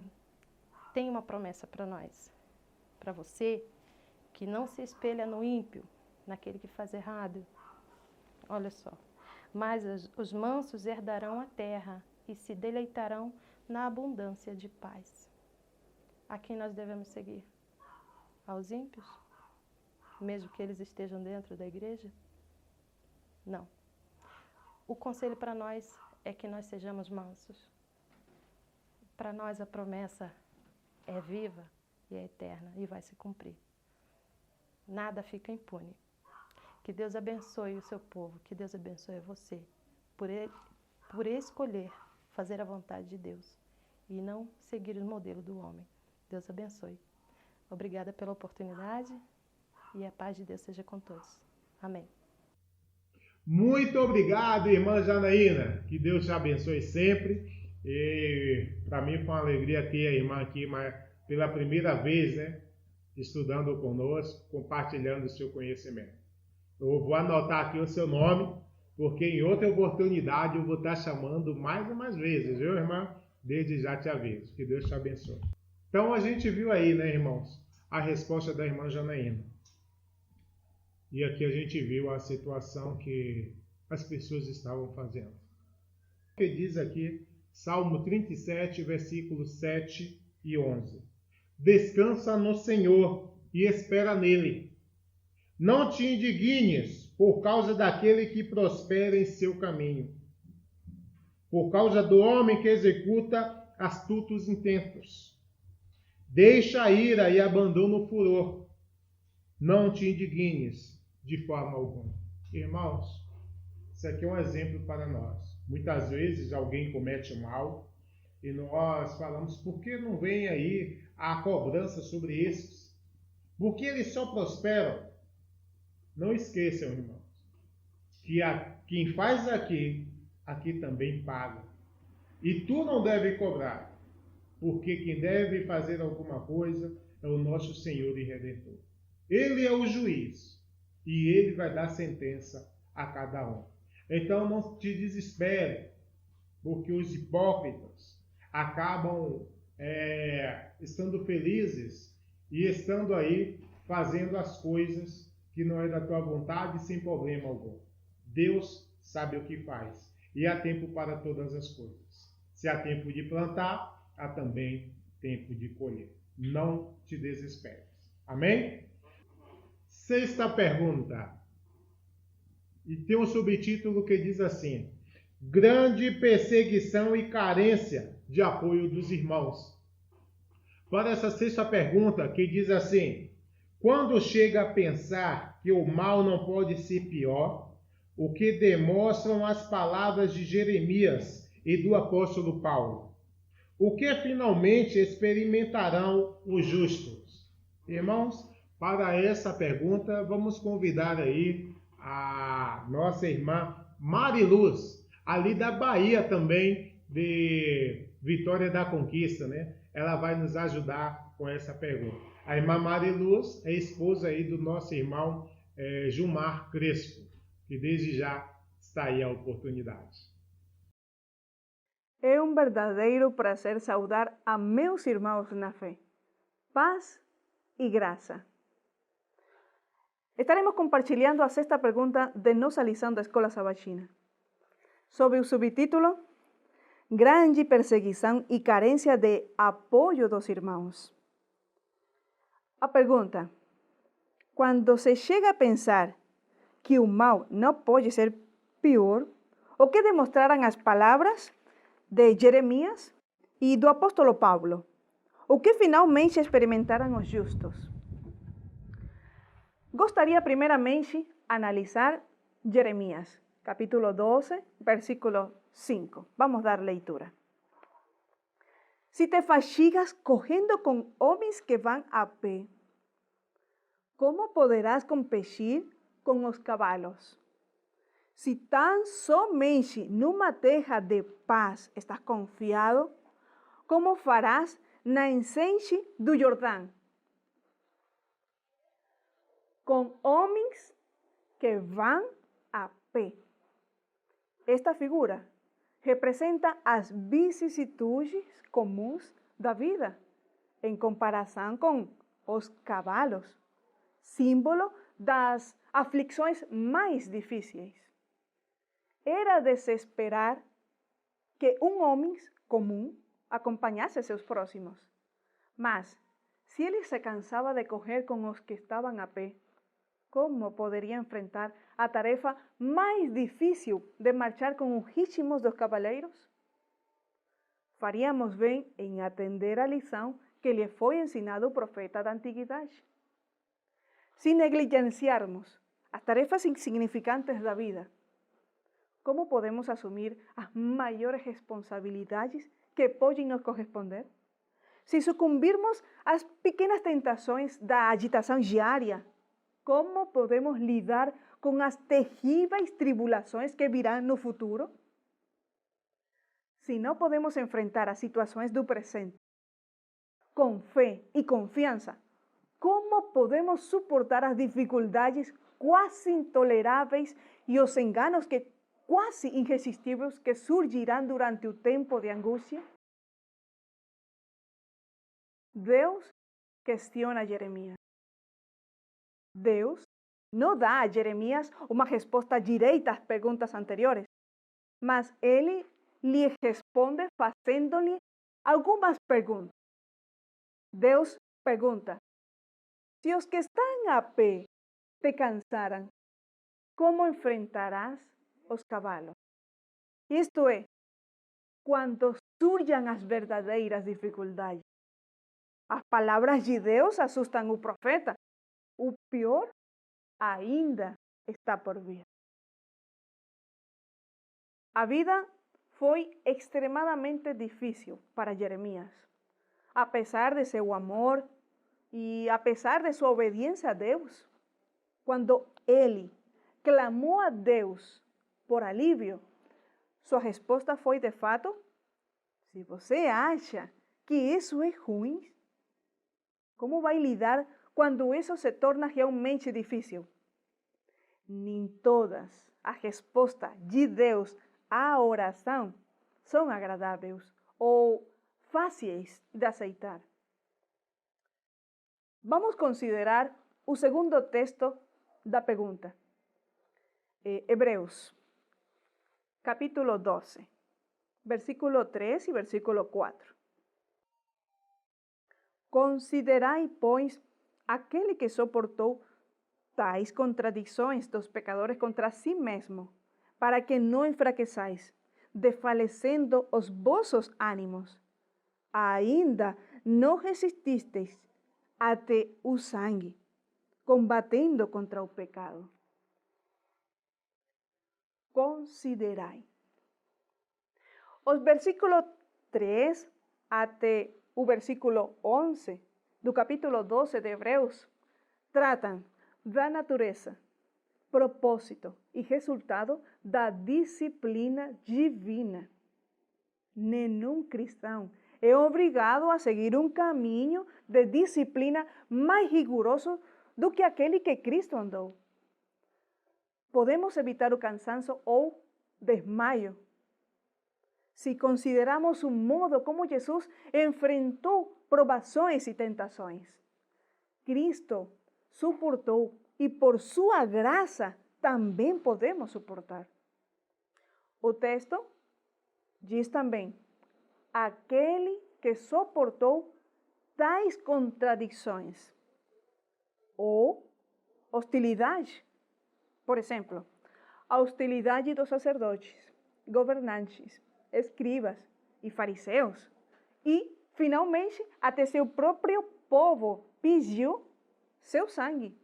Speaker 6: tem uma promessa para nós, para você, que não se espelha no ímpio, naquele que faz errado. Olha só. Mas os mansos herdarão a terra e se deleitarão na abundância de paz. A quem nós devemos seguir? Aos ímpios? Mesmo que eles estejam dentro da igreja? Não. O conselho para nós é que nós sejamos mansos. Para nós a promessa é viva e é eterna e vai se cumprir. Nada fica impune. Que Deus abençoe o seu povo, que Deus abençoe você por escolher fazer a vontade de Deus e não seguir o modelo do homem. Deus abençoe. Obrigada pela oportunidade e a paz de Deus seja com todos. Amém.
Speaker 2: Muito obrigado, irmã Janaína. Que Deus te abençoe sempre. E para mim foi uma alegria ter a irmã aqui pela primeira vez, estudando conosco, compartilhando o seu conhecimento. Eu vou anotar aqui o seu nome, porque em outra oportunidade eu vou estar chamando mais e mais vezes, viu, irmã? Desde já te aviso. Que Deus te abençoe. Então a gente viu aí, irmãos, a resposta da irmã Janaína. E aqui a gente viu a situação que as pessoas estavam fazendo. O que diz aqui, Salmo 37, versículos 7 e 11. Descansa no Senhor e espera nele. Não te indignes por causa daquele que prospera em seu caminho, por causa do homem que executa astutos intentos. Deixa a ira e abandona o furor. Não te indignes de forma alguma. Irmãos, isso aqui é um exemplo para nós. Muitas vezes alguém comete mal e nós falamos, por que não vem aí a cobrança sobre esses? Porque eles só prosperam. Não esqueçam, irmãos, que quem faz aqui aqui também paga. E tu não deve cobrar, porque quem deve fazer alguma coisa é o nosso Senhor e Redentor. Ele é o juiz e ele vai dar sentença a cada um. Então não te desespere, porque os hipócritas acabam estando felizes e estando aí fazendo as coisas que não é da tua vontade sem problema algum. Deus sabe o que faz e há tempo para todas as coisas. Se há tempo de plantar, há também tempo de colher. Não te desesperes. Amém? Sexta pergunta. E tem um subtítulo que diz assim: grande perseguição e carência de apoio dos irmãos. Para essa sexta pergunta, que diz assim: quando chega a pensar que o mal não pode ser pior, o que demonstram as palavras de Jeremias e do apóstolo Paulo? O que finalmente experimentarão os justos? Irmãos, para essa pergunta, vamos convidar aí a nossa irmã Mariluz, ali da Bahia também, de Vitória da Conquista, né? Ela vai nos ajudar com essa pergunta. A irmã Mariluz é esposa aí do nosso irmão Gilmar Crespo, que desde já está aí a oportunidade.
Speaker 7: É um verdadeiro prazer saudar a meus irmãos na fé. Paz e graça. Estaremos compartilhando a sexta pergunta de nossa lição da Escola Sabatina, sob o subtítulo Grande perseguição e carência de apoio dos irmãos. A pergunta: quando se chega a pensar que o mal não pode ser pior, o que demonstraram as palavras de Jeremias e do apóstolo Paulo? O que finalmente experimentaram os justos? Gostaria primeiramente analisar Jeremias, capítulo 12, versículo 5. Vamos dar leitura. Se te fatigas correndo com homens que vão a pé, como poderás competir com os cavalos? Se tão somente numa terra de paz estás confiado, como farás na enchente do Jordão? Com homens que vão a pé. Esta figura representa as vicissitudes comuns da vida, em comparação com os cavalos, símbolo das aflições mais difíceis. Era de se esperar que um homem comum acompanhasse seus próximos, mas se ele se cansava de correr com os que estavam a pé, como poderia enfrentar a tarefa mais difícil de marchar com os ritmos dos cavaleiros? Faríamos bem em atender a lição que lhe foi ensinado o profeta da antiguidade. Se negligenciarmos as tarefas insignificantes da vida, como podemos assumir as maiores responsabilidades que podem nos corresponder? Se sucumbirmos às pequenas tentações da agitação diária, como podemos lidar com as terríveis tribulações que virão no futuro? Se não podemos enfrentar as situações do presente com fé e confiança, como podemos suportar as dificuldades quase intoleráveis e os enganos quase irresistíveis que surgirão durante o tempo de angústia? Deus questiona Jeremias. Deus não dá a Jeremias uma resposta direita às perguntas anteriores, mas ele lhe responde fazendo-lhe algumas perguntas. Deus pergunta: se os que estão a pé te cansaram, como enfrentarás os cavalos? Isto é, quando surjam as verdadeiras dificuldades. As palavras de Deus assustam o profeta. O pior ainda está por vir. A vida foi extremadamente difícil para Jeremias, apesar de seu amor e apesar de sua obediência a Deus. Quando ele clamou a Deus por alívio, Sua resposta foi de fato? Se você acha que isso é ruim, como vai lidar quando isso se torna realmente difícil? Nem todas as respostas de Deus à oração são agradáveis ou fáceis de aceitar. Vamos considerar o segundo texto da pergunta. Hebreus, capítulo 12, versículo 3 e versículo 4. Considerai, pois, aquele que suportou tais contradições dos pecadores contra si mesmo, para que não enfraqueçais, desfalecendo os vossos ânimos. Ainda não resististeis até o sangue, combatendo contra o pecado. Considerai. Os versículos 3 até o versículo 11 do capítulo 12 de Hebreus tratam da natureza, propósito e resultado da disciplina divina. Nenhum cristão é obrigado a seguir um caminho de disciplina mais rigoroso do que aquele que Cristo andou. Podemos evitar o cansaço ou desmaio se consideramos o modo como Jesus enfrentou provações e tentações. Cristo suportou e por sua graça também podemos suportar. O texto diz também: aquele que suportou tais contradições ou hostilidade. Por exemplo, a hostilidade dos sacerdotes, governantes, escribas e fariseus. E, finalmente, até seu próprio povo pediu seu sangue.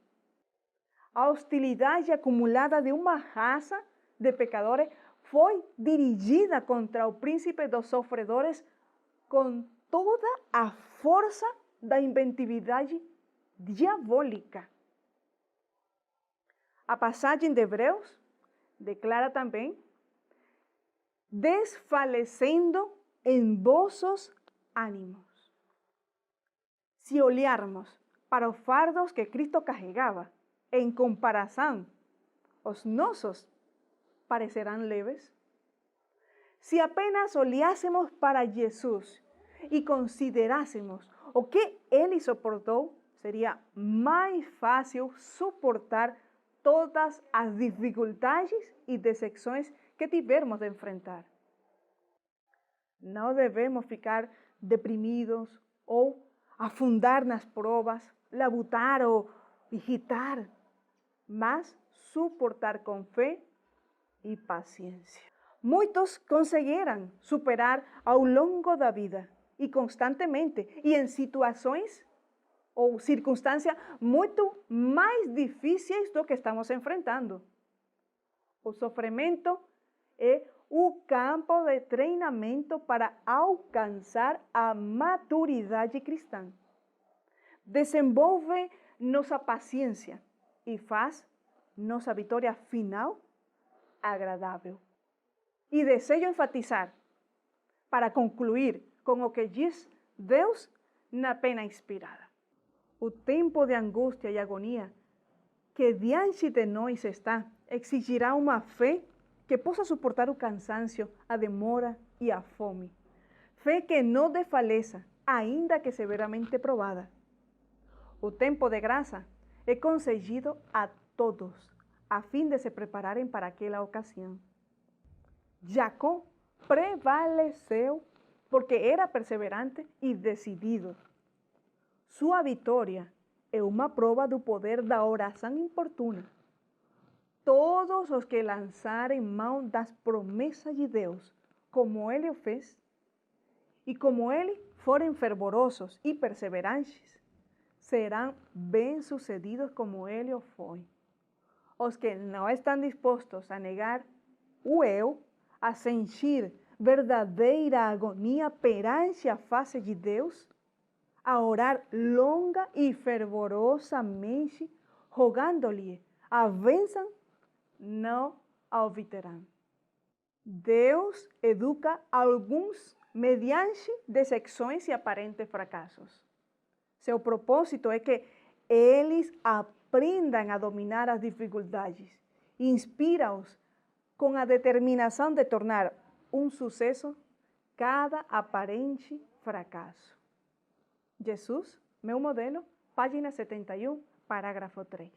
Speaker 7: A hostilidade acumulada de uma raça de pecadores foi dirigida contra o príncipe dos sofredores com toda a força da inventividade diabólica. A passagem de Hebreus declara também: desfalecendo em vossos ânimos. Se olharmos para os fardos que Cristo carregava, em comparação, os nossos parecerão leves. Se apenas olhássemos para Jesus e considerássemos o que ele suportou, seria mais fácil suportar todas as dificuldades e decepções que tivermos de enfrentar. Não devemos ficar deprimidos ou afundar nas provas, labutar ou irritar, mas suportar com fé e paciência. Muitos conseguiram superar ao longo da vida e constantemente e em situações ou circunstâncias muito mais difíceis do que estamos enfrentando. O sofrimento é o campo de treinamento para alcançar a maturidade cristã. Desenvolve nossa paciência e faz nossa vitória final agradável. E desejo enfatizar, para concluir com o que diz Deus na pena inspirada. O tempo de angústia e agonia que diante de nós está exigirá uma fé que possa suportar o cansaço, a demora e a fome. Fé que não desfaleça, ainda que severamente provada. O tempo de graça é concedido a todos, a fim de se prepararem para aquela ocasião. Jacó prevaleceu porque era perseverante e decidido. Sua vitória é uma prova do poder da oração importuna. Todos os que lançarem mão das promessas de Deus, como ele o fez, e como ele forem fervorosos e perseverantes, serão bem-sucedidos como ele o foi. Os que não estão dispostos a negar o eu, a sentir verdadeira agonia perante a face de Deus, a orar longa e fervorosamente, rogando-lhe a bênção, não a obterão. Deus educa alguns mediante decepções e aparentes fracassos. Seu propósito é que eles aprendam a dominar as dificuldades. Inspira-os com a determinação de tornar um sucesso cada aparente fracasso. Jesus, meu modelo, página 71, parágrafo 3.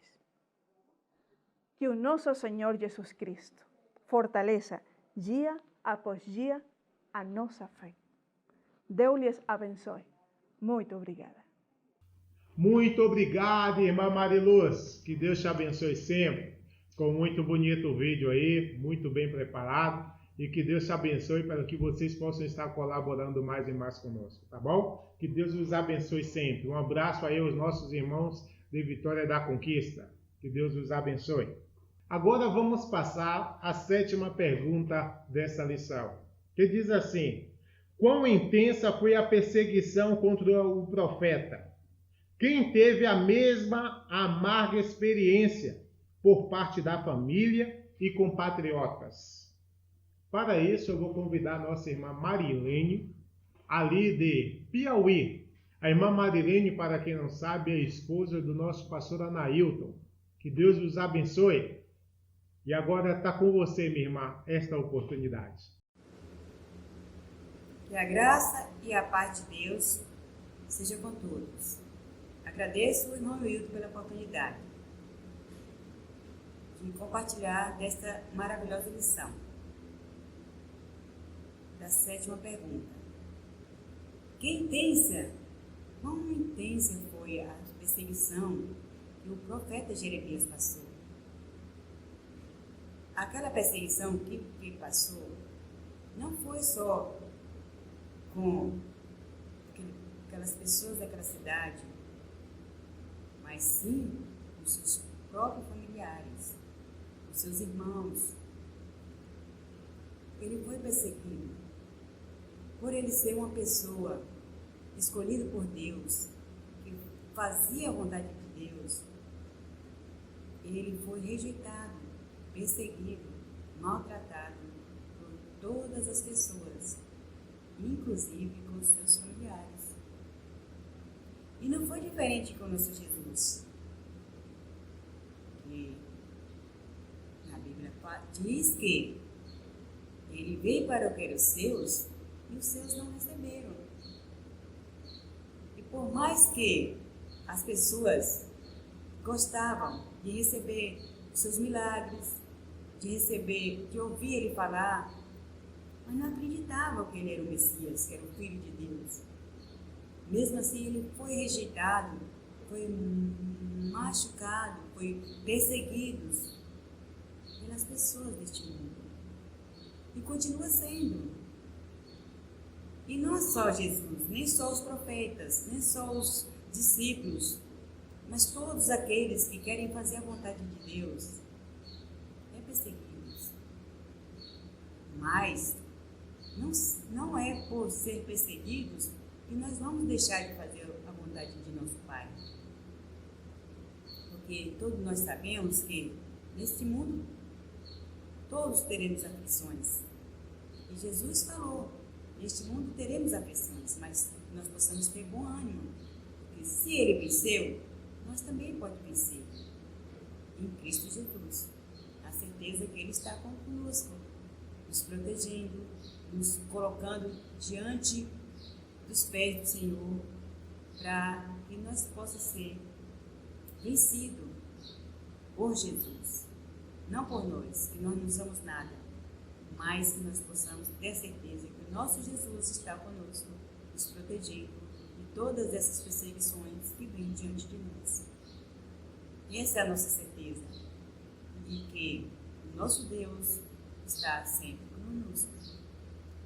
Speaker 7: Que o nosso Senhor Jesus Cristo fortaleça dia após dia a nossa fé. Deus lhes abençoe. Muito obrigada.
Speaker 2: Muito obrigado, irmã Mariluz. Que Deus te abençoe sempre. Ficou muito bonito o vídeo aí, muito bem preparado. E que Deus te abençoe para que vocês possam estar colaborando mais e mais conosco, tá bom? Que Deus os abençoe sempre. Um abraço aí aos nossos irmãos de Vitória da Conquista. Que Deus os abençoe. Agora vamos passar à 7ª pergunta dessa lição, que diz assim: quão intensa foi a perseguição contra o profeta? Quem teve a mesma amarga experiência por parte da família e compatriotas? Para isso, eu vou convidar a nossa irmã Marilene, ali de Piauí. A irmã Marilene, para quem não sabe, é a esposa do nosso pastor Anailton. Que Deus os abençoe. E agora está com você, minha irmã, esta oportunidade.
Speaker 8: Que a graça e a paz de Deus seja com todos. Agradeço ao irmão Wilton pela oportunidade de compartilhar desta maravilhosa lição. Da 7ª pergunta. Quão intensa foi a perseguição que o profeta Jeremias passou? Aquela perseguição que ele passou não foi só com aquelas pessoas daquela cidade, mas sim com seus próprios familiares, com seus irmãos. Ele foi perseguido por ele ser uma pessoa escolhida por Deus, que fazia a vontade de Deus. Ele foi rejeitado, perseguido, maltratado por todas as pessoas, inclusive com seus familiares. E não foi diferente com o nosso Jesus, que na Bíblia diz que ele veio para o que era os seus e os seus não receberam. E por mais que as pessoas gostavam de receber os seus milagres, de ouvir ele falar, mas não acreditavam que ele era o Messias, que era o Filho de Deus. Mesmo assim, ele foi rejeitado, foi machucado, foi perseguido pelas pessoas deste mundo. E continua sendo. E não é só Jesus, nem só os profetas, nem só os discípulos, mas todos aqueles que querem fazer a vontade de Deus é perseguidos. Mas não é por ser perseguidos que nós vamos deixar de fazer a vontade de nosso Pai. Porque todos nós sabemos que neste mundo todos teremos aflições. E Jesus falou: neste mundo teremos aflições, mas nós possamos ter bom ânimo. Porque se ele venceu, nós também podemos vencer. Em Cristo Jesus. A certeza que ele está conosco, nos protegendo, nos colocando diante dos pés do Senhor, para que nós possamos ser vencidos por Jesus. Não por nós, que nós não somos nada, mas que nós possamos ter certeza que o nosso Jesus está conosco, nos protegendo de todas essas perseguições que vêm diante de nós. Essa é a nossa certeza, de que o nosso Deus está sempre conosco,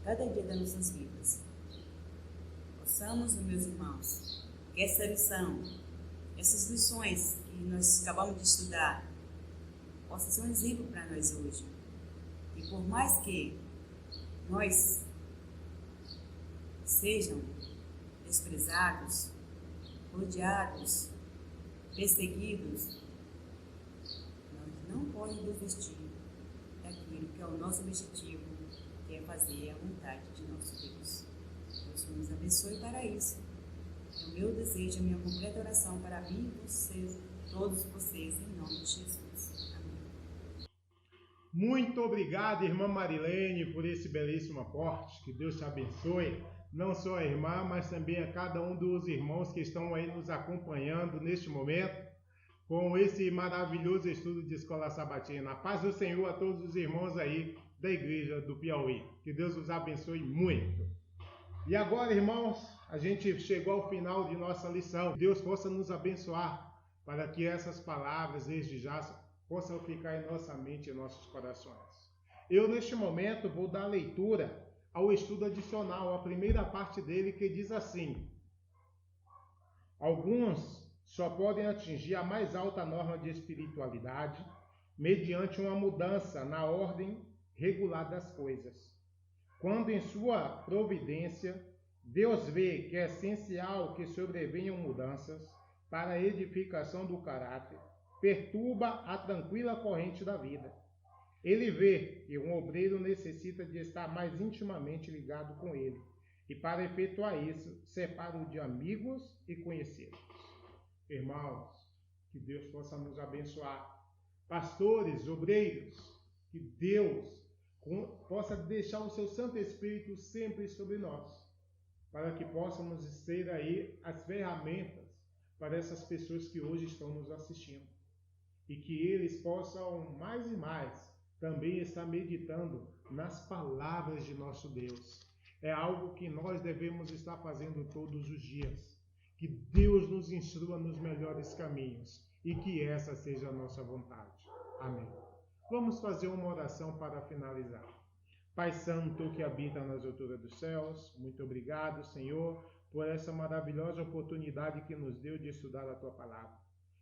Speaker 8: cada dia das nossas vidas. Possamos, meus irmãos, que essa lição, essas lições que nós acabamos de estudar, possa ser um exemplo para nós hoje. E por mais que nós sejam desprezados, odiados, perseguidos, nós não podemos desistir daquilo que é o nosso objetivo, quer fazer a vontade de nosso Deus. Deus nos abençoe para isso. É o meu desejo, a minha completa oração para mim e vocês, todos vocês, em nome de Jesus. Amém.
Speaker 2: Muito obrigado, irmã Marilene, por esse belíssimo aporte. Que Deus te abençoe. Não só a irmã, mas também a cada um dos irmãos que estão aí nos acompanhando neste momento, com esse maravilhoso estudo de Escola Sabatina. A paz do Senhor a todos os irmãos aí da Igreja do Piauí. Que Deus os abençoe muito. E agora, irmãos, a gente chegou ao final de nossa lição. Deus possa nos abençoar para que essas palavras, desde já, possam ficar em nossa mente e em nossos corações. Eu, neste momento, vou dar leitura ao estudo adicional, a primeira parte dele, que diz assim: alguns só podem atingir a mais alta norma de espiritualidade mediante uma mudança na ordem regular das coisas. Quando em sua providência, Deus vê que é essencial que sobrevenham mudanças para a edificação do caráter, perturba a tranquila corrente da vida. Ele vê que um obreiro necessita de estar mais intimamente ligado com ele, e para efetuar isso, separa-o de amigos e conhecidos. Irmãos, que Deus possa nos abençoar. Pastores, obreiros, que Deus possa deixar o seu Santo Espírito sempre sobre nós, para que possamos ser aí as ferramentas para essas pessoas que hoje estão nos assistindo. E que eles possam mais e mais também estar meditando nas palavras de nosso Deus. É algo que nós devemos estar fazendo todos os dias. Que Deus nos instrua nos melhores caminhos e que essa seja a nossa vontade. Amém. Vamos fazer uma oração para finalizar. Pai Santo que habita nas alturas dos céus, muito obrigado, Senhor, por essa maravilhosa oportunidade que nos deu de estudar a Tua Palavra.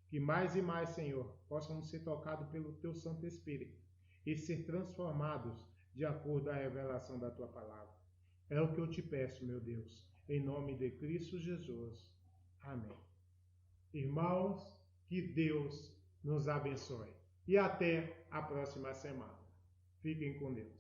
Speaker 2: Que mais e mais, Senhor, possamos ser tocados pelo Teu Santo Espírito e ser transformados de acordo com a revelação da Tua Palavra. É o que eu te peço, meu Deus, em nome de Cristo Jesus. Amém. Irmãos, que Deus nos abençoe. E até a próxima semana. Fiquem com Deus.